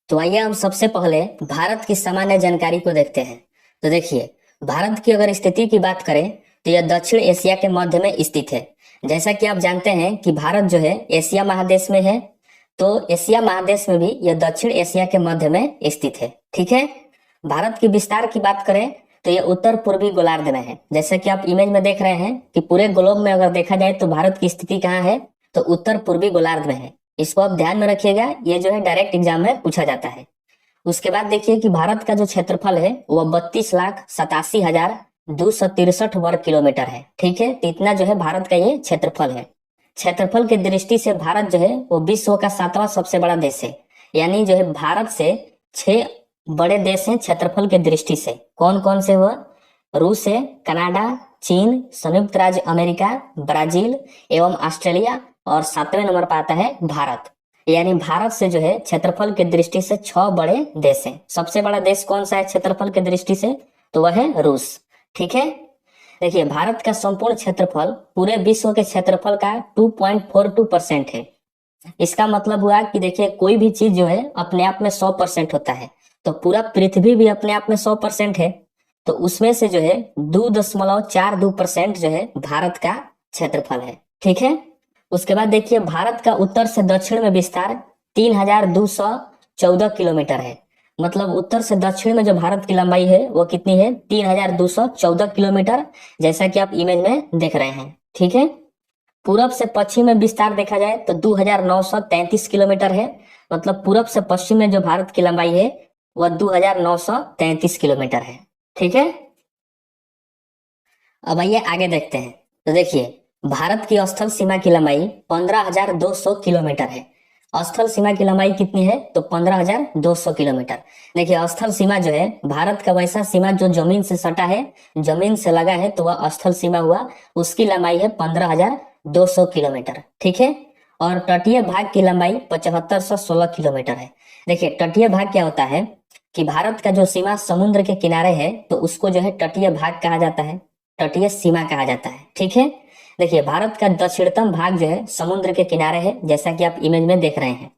तो आइए हम सबसे पहले भारत की सामान्य जानकारी को देखते हैं। तो देखिए, भारत की अगर स्थिति की बात करें तो यह दक्षिण एशिया के मध्य में स्थित है। जैसा कि आप जानते हैं कि भारत जो है एशिया महादेश में है, तो एशिया महादेश में भी यह दक्षिण एशिया के मध्य में स्थित है। ठीक है। भारत की विस्तार की बात करें तो यह उत्तर पूर्वी गोलार्ध में है। जैसा कि आप इमेज में देख रहे हैं कि पूरे ग्लोब में अगर देखा जाए तो भारत की स्थिति कहाँ है, तो उत्तर पूर्वी गोलार्ध में है। इसको आप ध्यान में रखिएगा, ये जो है डायरेक्ट एग्जाम में पूछा जाता है। उसके बाद देखिए कि भारत का जो क्षेत्रफल है वह 32,87,263 वर्ग किलोमीटर है। ठीक है, तो इतना जो है भारत का ये क्षेत्रफल है। क्षेत्रफल की दृष्टि से भारत जो है वो विश्व का 7वां सबसे बड़ा देश है। यानी जो है भारत से 6 बड़े देश हैं क्षेत्रफल की दृष्टि से। कौन कौन से? वह रूस है, कनाडा, चीन, संयुक्त राज्य अमेरिका, ब्राजील एवं ऑस्ट्रेलिया, और 7वें नंबर पर आता है भारत। यानी भारत से जो है क्षेत्रफल की दृष्टि से 6 बड़े देश हैं। सबसे बड़ा देश कौन सा है क्षेत्रफल की दृष्टि से? तो वह है रूस। ठीक है। देखिए, भारत का संपूर्ण क्षेत्रफल पूरे विश्व के क्षेत्रफल का 2.42% है। इसका मतलब हुआ कि देखिए, कोई भी चीज जो है अपने आप में 100% होता है, तो पूरा पृथ्वी भी अपने आप में 100% है। तो उसमें से जो है 2.42% जो है भारत का क्षेत्रफल है। ठीक है। उसके बाद देखिए, भारत का उत्तर से दक्षिण में विस्तार 3,214 किलोमीटर है। मतलब उत्तर से दक्षिण में जो भारत की लंबाई है वो कितनी है? 3,214 किलोमीटर, जैसा कि आप इमेज में देख रहे हैं। ठीक है। पूरब से पश्चिम में विस्तार देखा जाए तो 2,933 किलोमीटर है। मतलब पूरब से पश्चिम में जो भारत की लंबाई है वह 2,933 किलोमीटर है। ठीक है। अब आइए आगे देखते हैं। तो देखिए, भारत की स्थल सीमा की लंबाई 15,200 किलोमीटर है। स्थल सीमा की लंबाई कितनी है? तो 15,200 किलोमीटर। देखिए, स्थल सीमा जो है भारत का वैसा सीमा जो जमीन से सटा है, जमीन से लगा है, तो वह स्थल सीमा हुआ। उसकी लंबाई है 15,200 किलोमीटर। ठीक है। और तटीय भाग की लंबाई 7,516 किलोमीटर है। देखिए, तटीय भाग क्या होता है कि भारत का जो सीमा समुद्र के किनारे है तो उसको जो है तटीय भाग कहा जाता है, तटीय सीमा कहा जाता है। ठीक है। देखिए, भारत का दक्षिणतम भाग जो है समुद्र के किनारे है, जैसा कि आप इमेज में देख रहे हैं।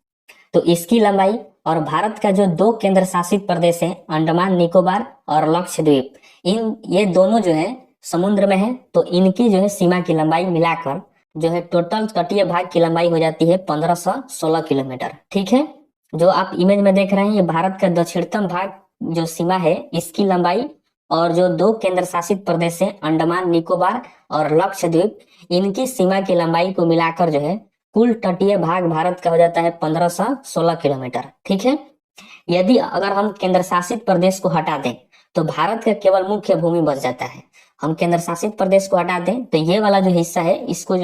तो इसकी लंबाई, और भारत का जो 2 केंद्र शासित प्रदेश है, अंडमान निकोबार और लक्षद्वीप, ये दोनों जो है समुद्र में है। तो इनकी जो है सीमा की लंबाई मिलाकर जो है टोटल तटीय भाग की लंबाई हो जाती है 1,516 किलोमीटर। ठीक है। जो आप इमेज में देख रहे हैं ये भारत का दक्षिणतम भाग जो सीमा है इसकी लंबाई, और जो 2 केंद्र शासित प्रदेश है अंडमान निकोबार और लक्षद्वीप, इनकी सीमा की लंबाई को मिलाकर जो है कुल तटीय भाग भारत का हो जाता है 1,516 किलोमीटर। ठीक है। यदि अगर हम केंद्र शासित प्रदेश को हटा दें तो भारत का केवल मुख्य भूमि बच जाता है। हम केंद्र शासित प्रदेश को हटा दें तो ये वाला जो हिस्सा है इसको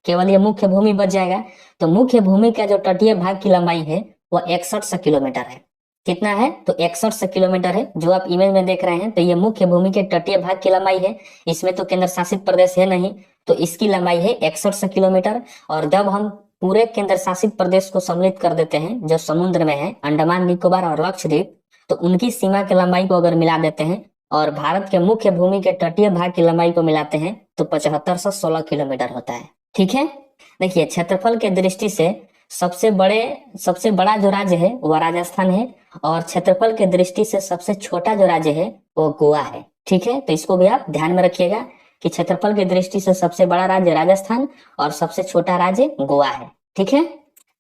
केवल ये मुख्य भूमि बच जाएगा। तो मुख्य भूमि का जो तटीय भाग की लंबाई है वह 61 किलोमीटर है। कितना है? तो 61 किलोमीटर है। जो आप इमेज में देख रहे हैं तो ये मुख्य भूमि के तटीय भाग की लंबाई है। इसमें तो केंद्र शासित प्रदेश है नहीं, तो इसकी लंबाई है 61 किलोमीटर। और जब हम पूरे केंद्र शासित प्रदेश को सम्मिलित कर देते हैं जो समुद्र में है, अंडमान निकोबार और लक्षद्वीप, तो उनकी सीमा की लंबाई को अगर मिला देते हैं और भारत के मुख्य भूमि के तटीय भाग की लंबाई को मिलाते हैं तो 7,516 किलोमीटर होता है। ठीक है। देखिए, क्षेत्रफल के दृष्टि से सबसे बड़ा जो राज्य है वह राजस्थान है, और क्षेत्रफल के दृष्टि से सबसे छोटा जो राज्य है वो गोवा है। ठीक है। तो इसको भी आप ध्यान में रखिएगा कि क्षेत्रफल की दृष्टि से सबसे बड़ा राज्य राजस्थान और सबसे छोटा राज्य गोवा है। ठीक है।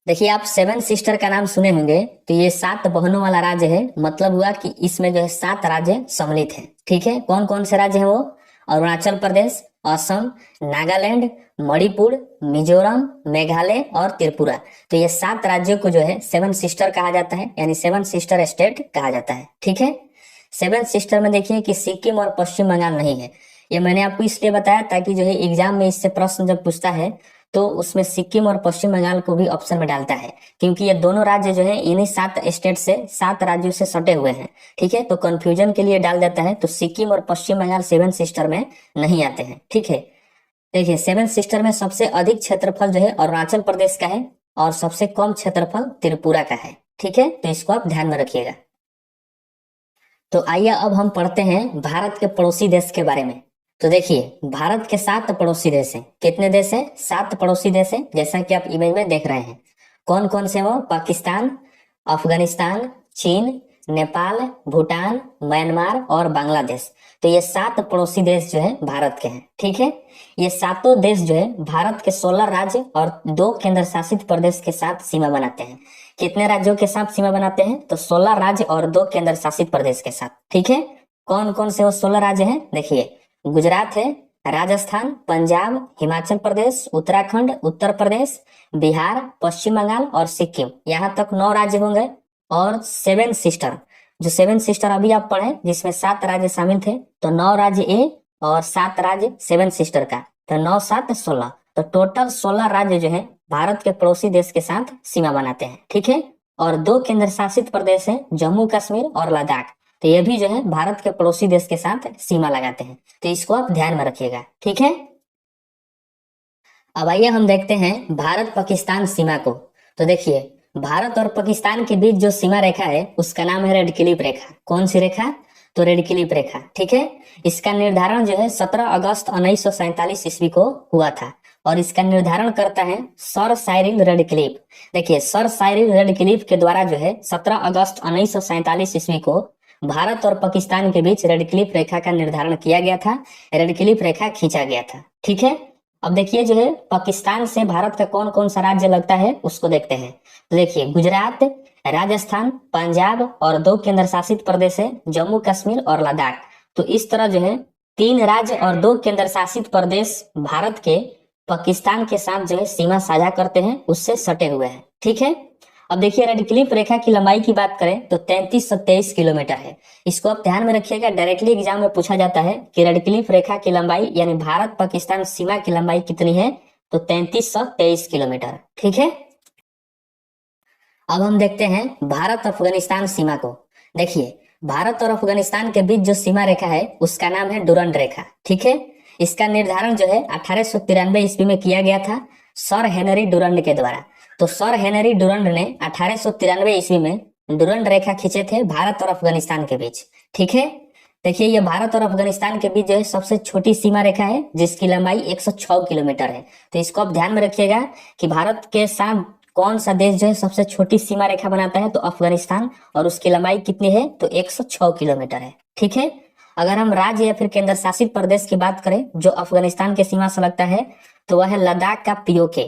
देखिए, आप 7 सिस्टर का नाम सुने होंगे, तो ये 7 बहनों वाला राज्य है। मतलब हुआ कि इसमें जो है 7 राज्य सम्मिलित है। ठीक है। कौन कौन से राज्य हैं वो? अरुणाचल प्रदेश, असम, नागालैंड, मणिपुर, मिजोरम, मेघालय और त्रिपुरा। तो ये 7 राज्यों को जो है 7 सिस्टर कहा जाता है, यानी 7 सिस्टर स्टेट कहा जाता है। ठीक है। 7 सिस्टर में देखिए कि सिक्किम और पश्चिम बंगाल नहीं है। ये मैंने आपको इसलिए बताया ताकि जो है एग्जाम में इससे प्रश्न जब पूछता है तो उसमें सिक्किम और पश्चिम बंगाल को भी ऑप्शन में डालता है, क्योंकि ये दोनों राज्य जो है इन्हीं 7 स्टेट से 7 राज्यों से सटे हुए हैं। ठीक है। तो कंफ्यूजन के लिए डाल देता है। तो सिक्किम और पश्चिम बंगाल 7 सिस्टर में नहीं आते हैं। ठीक है। देखिए, 7 सिस्टर में सबसे अधिक क्षेत्रफल जो है अरुणाचल प्रदेश का है, और सबसे कम क्षेत्रफल त्रिपुरा का है। ठीक है। तो इसको आप ध्यान में रखिएगा। तो आइए अब हम पढ़ते हैं भारत के पड़ोसी देश के बारे में। तो देखिए, भारत के 7 पड़ोसी देश हैं। कितने देश हैं? 7 पड़ोसी देश हैं, जैसा कि आप इमेज में देख रहे हैं। कौन कौन से? वो पाकिस्तान, अफगानिस्तान, चीन, नेपाल, भूटान, म्यांमार और बांग्लादेश। तो ये 7 पड़ोसी देश जो है भारत के हैं। ठीक है, ये सातों देश जो है भारत के 16 राज्य और 2 केंद्र शासित प्रदेश के साथ सीमा बनाते हैं। कितने राज्यों के साथ सीमा बनाते हैं? तो 16 राज्य और 2 केंद्र शासित प्रदेश के साथ। ठीक है, कौन कौन से वो 16 राज्य हैं? देखिए, गुजरात है, राजस्थान, पंजाब, हिमाचल प्रदेश, उत्तराखंड, उत्तर प्रदेश, बिहार, पश्चिम बंगाल और सिक्किम। यहाँ तक 9 राज्य होंगे। और 7 सिस्टर, जो 7 सिस्टर अभी आप पढ़े जिसमें 7 राज्य शामिल थे, तो 9 राज्य ए और 7 राज्य 7 सिस्टर का, तो 9 7 16, तो टोटल 16 राज्य जो है भारत के पड़ोसी देश के साथ सीमा बनाते हैं। ठीक है, और 2 केंद्र शासित प्रदेश है, जम्मू कश्मीर और लद्दाख। तो ये भी जो है भारत के पड़ोसी देश के साथ सीमा लगाते हैं। तो इसको आप ध्यान में रखिएगा। ठीक है, अब आइए हम देखते हैं भारत पाकिस्तान सीमा को। तो देखिए, भारत और पाकिस्तान के बीच जो सीमा रेखा है उसका नाम है रेड क्लिफ रेखा। कौन सी रेखा? तो रेड क्लिफ रेखा। ठीक है, इसका निर्धारण जो है 17 अगस्त 1947 ईस्वी को हुआ था और इसका निर्धारण करता है सर साइरिल रेडक्लिफ। देखिए, सर साइरिल रेडक्लिफ के द्वारा जो है 17 अगस्त 1947 ईस्वी को भारत और पाकिस्तान के बीच रेडक्लिफ रेखा का निर्धारण किया गया था, रेडक्लिफ रेखा खींचा गया था। ठीक है, अब देखिए जो है पाकिस्तान से भारत का कौन कौन सा राज्य लगता है उसको देखते हैं। तो देखिए, गुजरात, राजस्थान, पंजाब और 2 केंद्र शासित प्रदेश है, जम्मू कश्मीर और लद्दाख। तो इस तरह जो है 3 राज्य और 2 केंद्र शासित प्रदेश भारत के पाकिस्तान के साथ जो है सीमा साझा करते हैं, उससे सटे हुए हैं। ठीक है, अब देखिए रेडक्लिफ रेखा की लंबाई की बात करें तो 3323 किलोमीटर है। इसको आप ध्यान में रखिएगा, डायरेक्टली एग्जाम में पूछा जाता है कि रेडक्लिफ रेखा की लंबाई यानी भारत पाकिस्तान सीमा की लंबाई कितनी है? तो 3323 किलोमीटर। ठीक है, अब हम देखते हैं भारत अफगानिस्तान सीमा को। देखिए, भारत और अफगानिस्तान के बीच जो सीमा रेखा है उसका नाम है डुरंड रेखा। ठीक है, इसका निर्धारण जो है 1893 ईस्वी में किया गया था सर हेनरी डुरंड के द्वारा। तो सर हेनरी डुरंड ने 1893 ईस्वी में डुरंड रेखा खींचे थे भारत और अफगानिस्तान के बीच। ठीक है, देखिए ये भारत और अफगानिस्तान के बीच जो है सबसे छोटी सीमा रेखा है जिसकी लंबाई 106 किलोमीटर है। तो इसको आप ध्यान में रखिएगा कि भारत के साथ कौन सा देश जो है सबसे छोटी सीमा रेखा बनाता है? तो अफगानिस्तान, और उसकी लंबाई कितनी है? तो 106 किलोमीटर है। ठीक है, अगर हम राज्य या फिर केंद्र शासित प्रदेश की बात करें जो अफगानिस्तान के सीमा से लगता है तो वह है लद्दाख का पीओके।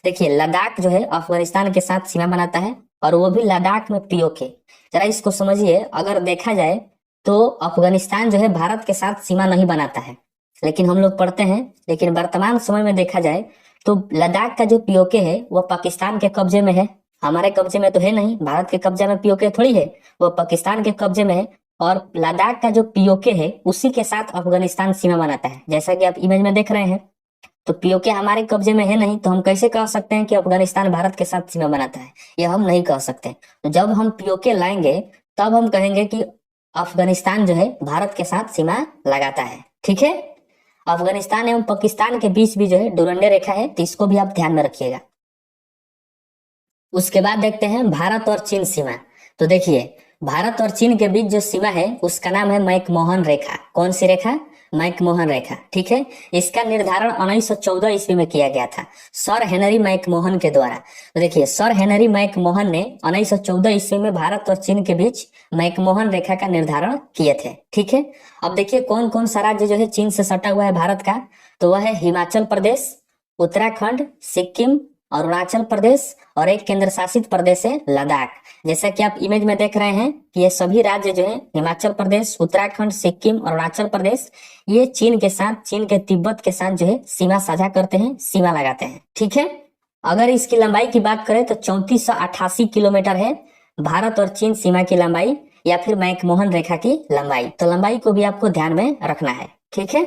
देखिए, लद्दाख जो है अफगानिस्तान के साथ सीमा बनाता है और वो भी लद्दाख में पीओके। जरा इसको समझिए, अगर देखा जाए तो अफगानिस्तान जो है भारत के साथ सीमा नहीं बनाता है, लेकिन हम लोग पढ़ते हैं, लेकिन वर्तमान समय में देखा जाए तो लद्दाख का जो पीओके है वो पाकिस्तान के कब्जे में है। हमारे कब्जे में तो है नहीं, भारत के कब्जे में पीओके थोड़ी है, वो पाकिस्तान के कब्जे में है। और लद्दाख का जो पीओके है उसी के साथ अफगानिस्तान सीमा बनाता है, जैसा कि आप इमेज में देख रहे हैं। तो पीओके हमारे कब्जे में है नहीं, तो हम कैसे कह सकते हैं कि अफगानिस्तान भारत के साथ सीमा बनाता है? यह हम नहीं कह सकते। तो जब हम पीओके लाएंगे तब हम कहेंगे कि अफगानिस्तान जो है भारत के साथ सीमा लगाता है। ठीक है, अफगानिस्तान एवं पाकिस्तान के बीच भी जो है डुरंडे रेखा है, तो इसको भी आप ध्यान में रखिएगा। उसके बाद देखते हैं भारत और चीन सीमा। तो देखिए, भारत और चीन के बीच जो सीमा है उसका नाम है मैकमोहन रेखा। कौन सी रेखा? मैकमोहन रेखा। ठीक है, इसका निर्धारण 1914 ईस्वी में किया गया था सर हेनरी मैकमोहन के द्वारा। तो देखिए, सर हेनरी मैकमोहन ने 1914 ईस्वी में भारत और चीन के बीच मैकमोहन रेखा का निर्धारण किए थे। ठीक है, अब देखिए कौन कौन सा राज्य जो है चीन से सटा हुआ है भारत का, तो वह है हिमाचल प्रदेश, उत्तराखंड, सिक्किम, अरुणाचल प्रदेश और एक केंद्र शासित प्रदेश है लद्दाख। जैसा कि आप इमेज में देख रहे हैं कि ये सभी राज्य जो है हिमाचल प्रदेश, उत्तराखंड, सिक्किम, अरुणाचल प्रदेश, ये चीन के साथ, चीन के तिब्बत के साथ जो है सीमा साझा करते हैं, सीमा लगाते हैं। ठीक है, अगर इसकी लंबाई की बात करें तो 3488 किलोमीटर है भारत और चीन सीमा की लंबाई या फिर मैकमोहन रेखा की लंबाई। तो लंबाई को भी आपको ध्यान में रखना है। ठीक है,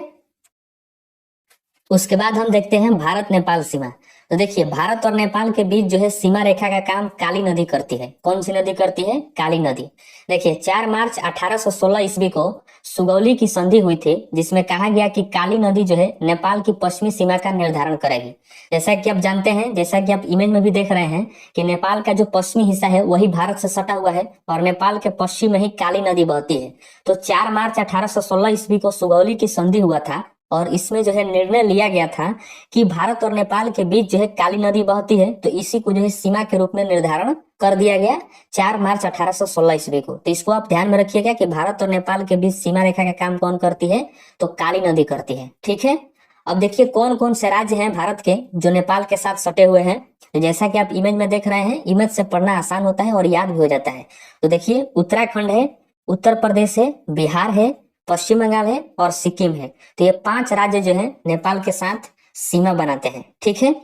उसके बाद हम देखते हैं भारत नेपाल सीमा। तो देखिए, भारत और नेपाल के बीच जो है सीमा रेखा का काम काली नदी करती है। कौन सी नदी करती है? काली नदी। देखिए, 4 मार्च 1816 ईस्वी को सुगौली की संधि हुई थी जिसमें कहा गया कि काली नदी जो है नेपाल की पश्चिमी सीमा का निर्धारण करेगी। जैसा कि आप जानते हैं, जैसा कि आप इमेज में भी देख रहे हैं कि नेपाल का जो पश्चिमी हिस्सा है वही भारत से सटा हुआ है और नेपाल के पश्चिम में ही काली नदी बहती है। तो 4 मार्च 1816 ईस्वी को सुगौली की संधि हुआ था और इसमें जो है निर्णय लिया गया था कि भारत और नेपाल के बीच जो है काली नदी बहती है, तो इसी को जो है सीमा के रूप में निर्धारण कर दिया गया 4 मार्च 1816 ईस्वी को। तो इसको आप ध्यान में रखिएगा कि भारत और नेपाल के बीच सीमा रेखा का काम कौन करती है, तो काली नदी करती है। ठीक है, अब देखिए कौन कौन से राज्य हैं भारत के जो नेपाल के साथ सटे हुए हैं। तो जैसा कि आप इमेज में देख रहे हैं, इमेज से पढ़ना आसान होता है और याद भी हो जाता है। तो देखिए उत्तराखंड है, उत्तर प्रदेश है, बिहार है, पश्चिम बंगाल है और सिक्किम है। तो ये 5 राज्य जो है नेपाल के साथ सीमा बनाते हैं। ठीक है,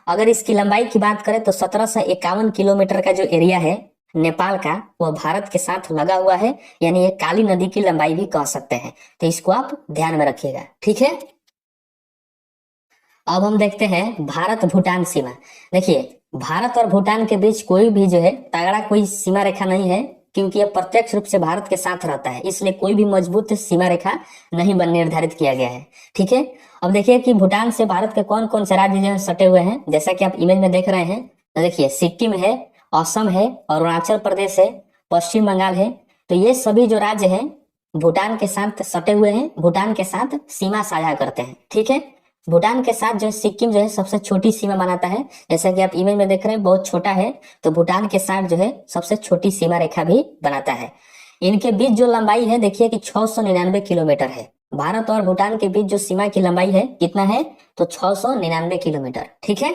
अगर इसकी लंबाई की बात करें तो 1751 किलोमीटर का जो एरिया है नेपाल का, वह भारत के साथ लगा हुआ है, यानी ये काली नदी की लंबाई भी कह सकते हैं। तो इसको आप ध्यान में रखिएगा। ठीक है, अब हम देखते हैं भारत भूटान सीमा। देखिए भारत और भूटान के बीच कोई भी जो है तगड़ा कोई सीमा रेखा नहीं है, क्योंकि यह प्रत्यक्ष रूप से भारत के साथ रहता है, इसलिए कोई भी मजबूत सीमा रेखा नहीं बन निर्धारित किया गया है। ठीक है, अब देखिए कि भूटान से भारत के कौन कौन से राज्य जो है सटे हुए हैं, जैसा कि आप इमेज में देख रहे हैं। तो देखिए सिक्किम है, असम है, अरुणाचल प्रदेश है, पश्चिम बंगाल है। तो ये सभी जो राज्य हैं भूटान के साथ सटे हुए हैं, भूटान के साथ सीमा साझा करते हैं। ठीक है, भूटान के साथ जो है सिक्किम जो है सबसे छोटी सीमा बनाता है, जैसा कि आप इमेज में देख रहे हैं बहुत छोटा है। तो भूटान के साथ जो है सबसे छोटी सीमा रेखा भी बनाता है। इनके बीच जो लंबाई है देखिए कि 699 किलोमीटर है। भारत और भूटान के बीच जो सीमा की लंबाई है कितना है, तो 699 किलोमीटर। ठीक है,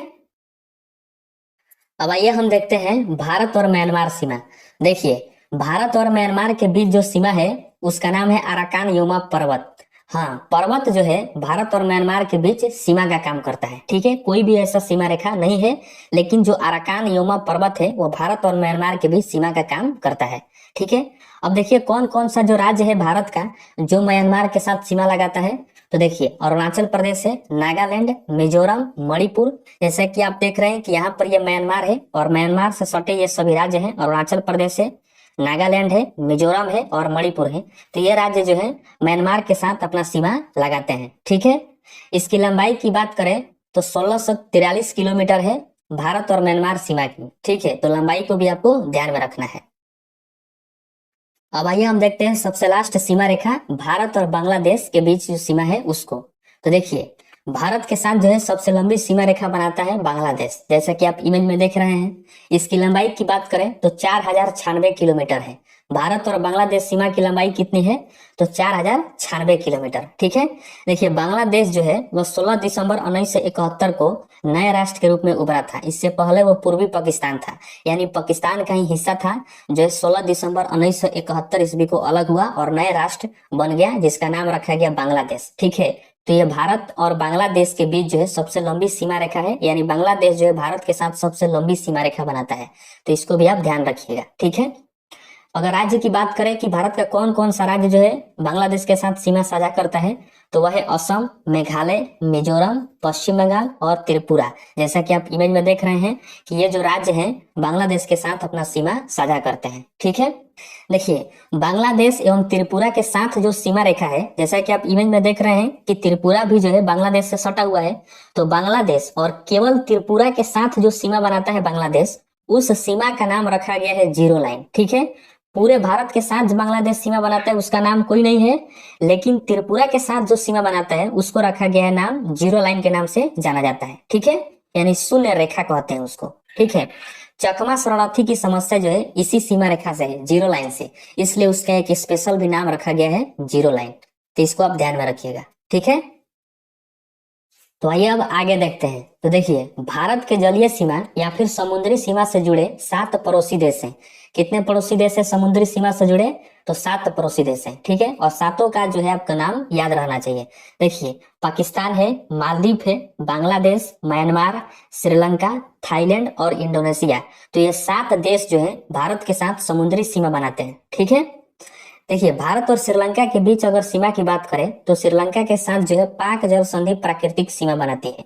अब आइए हम देखते हैं भारत और म्यांमार सीमा। देखिए भारत और म्यांमार के बीच जो सीमा है उसका नाम है अराकान योमा पर्वत। हाँ, पर्वत जो है भारत और म्यांमार के बीच सीमा का काम करता है। ठीक है, कोई भी ऐसा सीमा रेखा नहीं है, लेकिन जो अराकान योमा पर्वत है वो भारत और म्यांमार के बीच सीमा का काम करता है। ठीक है, अब देखिए कौन कौन सा जो राज्य है भारत का जो म्यांमार के साथ सीमा लगाता है। तो देखिए अरुणाचल प्रदेश है, नागालैंड, मिजोरम, मणिपुर। जैसे कि आप देख रहे हैं कि यहाँ पर ये म्यांमार है और म्यांमार से सटे ये सभी राज्य हैं, अरुणाचल प्रदेश है, नागालैंड है, मिजोरम है और मणिपुर है। तो ये राज्य जो है म्यांमार के साथ अपना सीमा लगाते हैं। ठीक है, इसकी लंबाई की बात करें तो 1643 किलोमीटर है भारत और म्यांमार सीमा की। ठीक है, तो लंबाई को भी आपको ध्यान में रखना है। अब आइए हम देखते हैं सबसे लास्ट सीमा रेखा भारत और बांग्लादेश के बीच जो सीमा है उसको। तो देखिए भारत के साथ जो है सबसे लंबी सीमा रेखा बनाता है बांग्लादेश, जैसा कि आप इमेज में देख रहे हैं। इसकी लंबाई की बात करें तो 4096 किलोमीटर है। भारत और बांग्लादेश सीमा की लंबाई कितनी है, तो 4096 किलोमीटर। ठीक है, देखिए बांग्लादेश जो है वह 16 दिसंबर 1971 को नए राष्ट्र के रूप में उभरा था। इससे पहले वो पूर्वी पाकिस्तान था, यानी पाकिस्तान का ही हिस्सा था, जो 16 दिसंबर 1971 ईस्वी को अलग हुआ और नए राष्ट्र बन गया, जिसका नाम रखा गया बांग्लादेश। ठीक है, तो ये भारत और बांग्लादेश के बीच जो है सबसे लंबी सीमा रेखा है, यानी बांग्लादेश जो है भारत के साथ सबसे लंबी सीमा रेखा बनाता है। तो इसको भी आप ध्यान रखिएगा। ठीक है, अगर राज्य की बात करें कि भारत का कौन कौन सा राज्य जो है बांग्लादेश के साथ सीमा साझा करता है, तो वह है असम, मेघालय, मिजोरम, पश्चिम बंगाल और त्रिपुरा। जैसा कि आप इमेज में देख रहे हैं कि ये जो राज्य हैं बांग्लादेश के साथ अपना सीमा साझा करते हैं। ठीक है, देखिए बांग्लादेश एवं त्रिपुरा के साथ जो सीमा रेखा है, जैसा कि आप इमेज में देख रहे हैं कि त्रिपुरा भी जो है बांग्लादेश से सटा हुआ है। तो बांग्लादेश और केवल त्रिपुरा के साथ जो सीमा बनाता है बांग्लादेश, उस सीमा का नाम रखा गया है जीरो लाइन। ठीक है, पूरे भारत के साथ जो बांग्लादेश सीमा बनाता है उसका नाम कोई नहीं है, लेकिन त्रिपुरा के साथ जो सीमा बनाता है उसको रखा गया है नाम जीरो लाइन के नाम से जाना जाता है। ठीक है, यानी शून्य रेखा कहते हैं उसको। ठीक है, चकमा शरणार्थी की समस्या जो है इसी सीमा रेखा से है, जीरो लाइन से, इसलिए उसका एक स्पेशल भी नाम रखा गया है जीरो लाइन। तो इसको आप ध्यान में रखिएगा। ठीक है, तो आइए अब आगे देखते हैं। तो देखिए भारत के जलीय सीमा या फिर समुद्री सीमा से जुड़े 7 पड़ोसी देश हैं। कितने पड़ोसी देश है समुद्री सीमा से जुड़े, तो 7 पड़ोसी देश हैं। ठीक है, और सातों का जो है आपका नाम याद रहना चाहिए। देखिए पाकिस्तान है, मालदीव है, बांग्लादेश, म्यांमार, श्रीलंका, थाईलैंड और इंडोनेशिया। तो ये 7 देश जो है भारत के साथ समुद्री सीमा बनाते हैं। ठीक है, देखिए भारत और श्रीलंका के बीच अगर सीमा की बात करें तो श्रीलंका के साथ जो है पाक जल संधि प्राकृतिक सीमा बनाती है,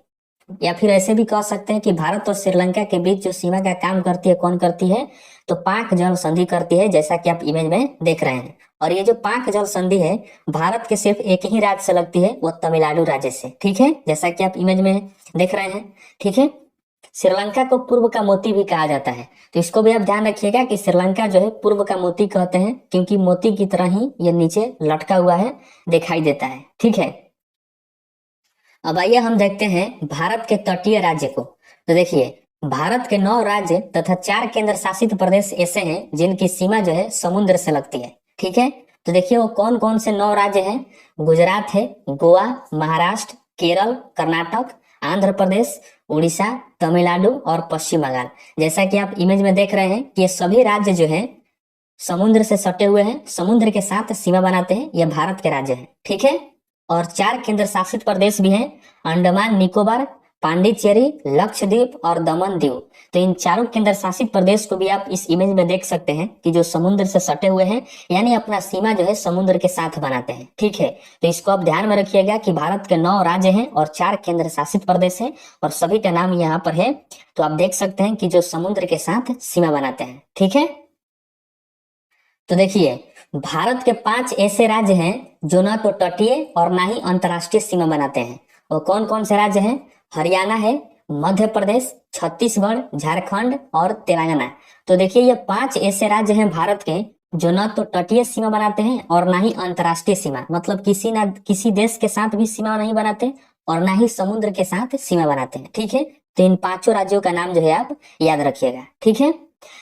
या फिर ऐसे भी कह सकते हैं कि भारत और श्रीलंका के बीच जो सीमा का काम करती है कौन करती है, तो पाक जल संधि करती है, जैसा कि आप इमेज में देख रहे हैं। और ये जो पाक जल संधि है भारत के सिर्फ एक ही राज्य से लगती है, वो तमिलनाडु राज्य से। ठीक है, जैसा कि आप इमेज में देख रहे हैं। ठीक है, श्रीलंका को पूर्व का मोती भी कहा जाता है, तो इसको भी आप ध्यान रखिएगा कि श्रीलंका जो है पूर्व का मोती कहते हैं, क्योंकि मोती की तरह ही ये नीचे लटका हुआ है, दिखाई देता है। ठीक है, अब आइए हम देखते हैं भारत के तटीय राज्य को। तो देखिए, भारत के 9 राज्य तथा 4 केंद्र शासित प्रदेश ऐसे हैं जिनकी सीमा जो है समुद्र से लगती है। ठीक है, तो देखिए वो कौन कौन से 9 राज्य हैं। गुजरात है, गोवा, महाराष्ट्र, केरल, कर्नाटक, आंध्र प्रदेश, उड़ीसा, तमिलनाडु और पश्चिम बंगाल। जैसा कि आप इमेज में देख रहे हैं कि ये सभी राज्य जो है समुद्र से सटे हुए हैं, समुद्र के साथ सीमा बनाते हैं, ये भारत के राज्य हैं। ठीक है, और 4 केंद्र शासित प्रदेश भी हैं, अंडमान निकोबार, पांडिचेरी, लक्षद्वीप और दमन दीव। तो इन चारों केंद्र शासित प्रदेश को भी आप इस इमेज में देख सकते हैं कि जो समुद्र से सटे हुए हैं, यानी अपना सीमा जो है समुद्र के साथ बनाते हैं। ठीक है, तो इसको आप ध्यान में रखिएगा कि भारत के 9 राज्य हैं और 4 केंद्र शासित प्रदेश हैं और सभी का नाम यहाँ पर है। तो आप देख सकते हैं कि जो समुद्र के साथ सीमा बनाते हैं। ठीक है, तो देखिए भारत के 5 ऐसे राज्य हैं जो ना तो तटीय और ना ही अंतर्राष्ट्रीय सीमा बनाते हैं। और कौन कौन से राज्य हैं? हरियाणा है, मध्य प्रदेश, छत्तीसगढ़, झारखंड और तेलंगाना। तो देखिए ये 5 ऐसे राज्य हैं भारत के जो ना तो तटीय सीमा बनाते हैं और ना ही अंतर्राष्ट्रीय सीमा, मतलब किसी देश के साथ भी सीमा नहीं बनाते और ना ही समुद्र के साथ सीमा बनाते हैं। ठीक है, तो इन 5 राज्यों का नाम जो है आप याद रखिएगा। ठीक है,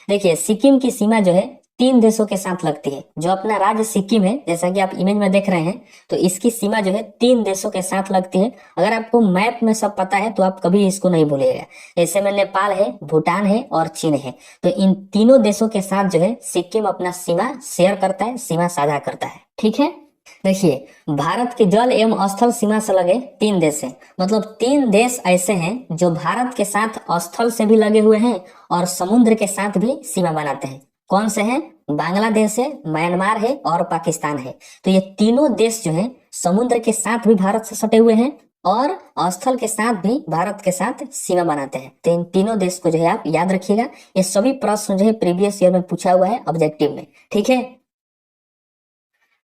देखिए सिक्किम की सीमा जो है 3 देशों के साथ लगती है। जो अपना राज्य सिक्किम है, जैसा कि आप इमेज में देख रहे हैं, तो इसकी सीमा जो है 3 देशों के साथ लगती है। अगर आपको मैप में सब पता है तो आप कभी इसको नहीं भूलिएगा। ऐसे में नेपाल है, भूटान है और चीन है। तो इन तीनों देशों के साथ जो है सिक्किम अपना सीमा शेयर करता है, सीमा साझा करता है। ठीक है, देखिए भारत की जल एवं स्थल सीमा से लगे 3 देश हैं, मतलब 3 देश ऐसे हैं जो भारत के साथ स्थल से भी लगे हुए हैं और समुद्र के साथ भी सीमा बनाते हैं। कौन से हैं? बांग्लादेश है, म्यांमार है और पाकिस्तान है। तो ये तीनों देश जो है समुद्र के साथ भी भारत से सटे हुए हैं और स्थल के साथ भी भारत के साथ सीमा बनाते हैं। तो इन तीनों देश को जो है आप याद रखिएगा। ये सभी प्रश्न जो है प्रीवियस ईयर में पूछा हुआ है ऑब्जेक्टिव में। ठीक है,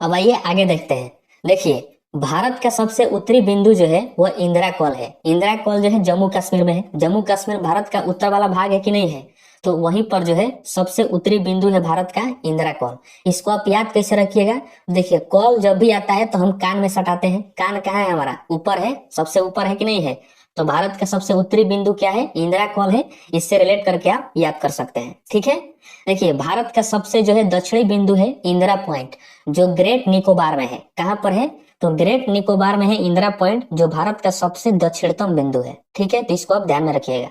अब आइए आगे देखते हैं। देखिए भारत का सबसे उत्तरी बिंदु जो है वह इंदिरा कॉल है। इंदिरा कॉल जो है जम्मू कश्मीर में है। जम्मू कश्मीर भारत का उत्तर वाला भाग है कि नहीं है? तो वहीं पर जो है सबसे उत्तरी बिंदु है भारत का इंदिरा कॉल। इसको आप याद कैसे रखिएगा? देखिए कॉल जब भी आता है तो हम कान में सटाते हैं। कान कहाँ है हमारा? ऊपर है, सबसे ऊपर है कि नहीं है? तो भारत का सबसे उत्तरी बिंदु क्या है? इंदिरा कॉल है। इससे रिलेट करके आप याद कर सकते हैं। ठीक है, देखिए भारत का सबसे जो है दक्षिणी बिंदु है इंदिरा पॉइंट, जो ग्रेट निकोबार में है। कहाँ पर है? तो ग्रेट निकोबार में है इंदिरा पॉइंट, जो भारत का सबसे दक्षिणतम बिंदु है। ठीक है, तो इसको आप ध्यान में रखिएगा।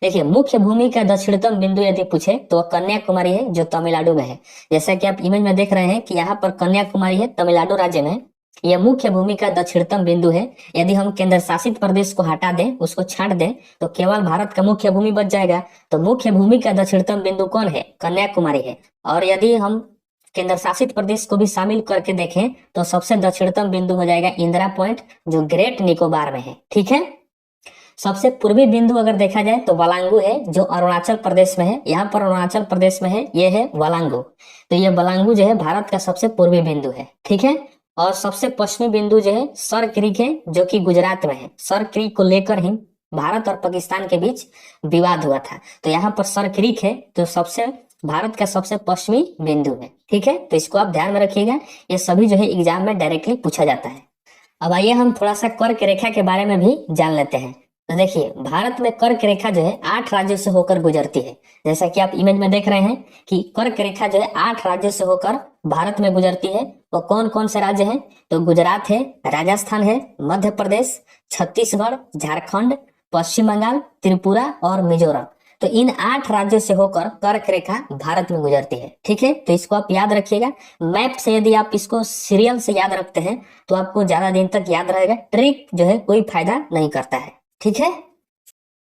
देखिए मुख्य भूमि का दक्षिणतम बिंदु यदि पूछे तो कन्याकुमारी है, जो तमिलनाडु में है। जैसा कि आप इमेज में देख रहे हैं कि यहाँ पर कन्याकुमारी है, तमिलनाडु राज्य में। यह मुख्य भूमि का दक्षिणतम बिंदु है। यदि हम केंद्र शासित प्रदेश को हटा दें, उसको छांट दें, तो केवल भारत का मुख्य भूमि बच जाएगा। तो मुख्य भूमि का दक्षिणतम बिंदु कौन है? कन्याकुमारी है। और यदि हम केंद्र शासित प्रदेश को भी शामिल करके देखें तो सबसे दक्षिणतम बिंदु हो जाएगा इंदिरा पॉइंट, जो ग्रेट निकोबार में है। ठीक है, सबसे पूर्वी बिंदु अगर देखा जाए तो वलांगू है, जो अरुणाचल प्रदेश में है। यहाँ पर अरुणाचल प्रदेश में है, ये है वलांगू। तो ये वलांगू जो है भारत का सबसे पूर्वी बिंदु है। ठीक है, और सबसे पश्चिमी बिंदु जो है सर क्रीक है, जो कि गुजरात में है। सर क्रीक को लेकर ही भारत और पाकिस्तान के बीच विवाद हुआ था। तो यहाँ पर सर क्रीक है, तो सबसे भारत का सबसे पश्चिमी बिंदु है। ठीक है, तो इसको आप ध्यान में रखिएगा। ये सभी जो है एग्जाम में डायरेक्टली पूछा जाता है। अब आइए हम थोड़ा सा कर्क रेखा के बारे में भी जान लेते हैं। तो देखिए भारत में कर्क रेखा जो है 8 राज्यों से होकर गुजरती है। जैसा कि आप इमेज में देख रहे हैं कि कर्क रेखा जो है 8 राज्यों से होकर भारत में गुजरती है। वो कौन कौन से राज्य हैं? तो गुजरात है, राजस्थान है, मध्य प्रदेश, छत्तीसगढ़, झारखंड, पश्चिम बंगाल, त्रिपुरा और मिजोरम। तो इन 8 राज्यों से होकर कर्क रेखा भारत में गुजरती है। ठीक है, तो इसको आप याद रखिएगा। मैप से यदि आप इसको सीरियल से याद रखते हैं तो आपको ज्यादा दिन तक याद रहेगा। ट्रिक जो है कोई फायदा नहीं करता है। ठीक है।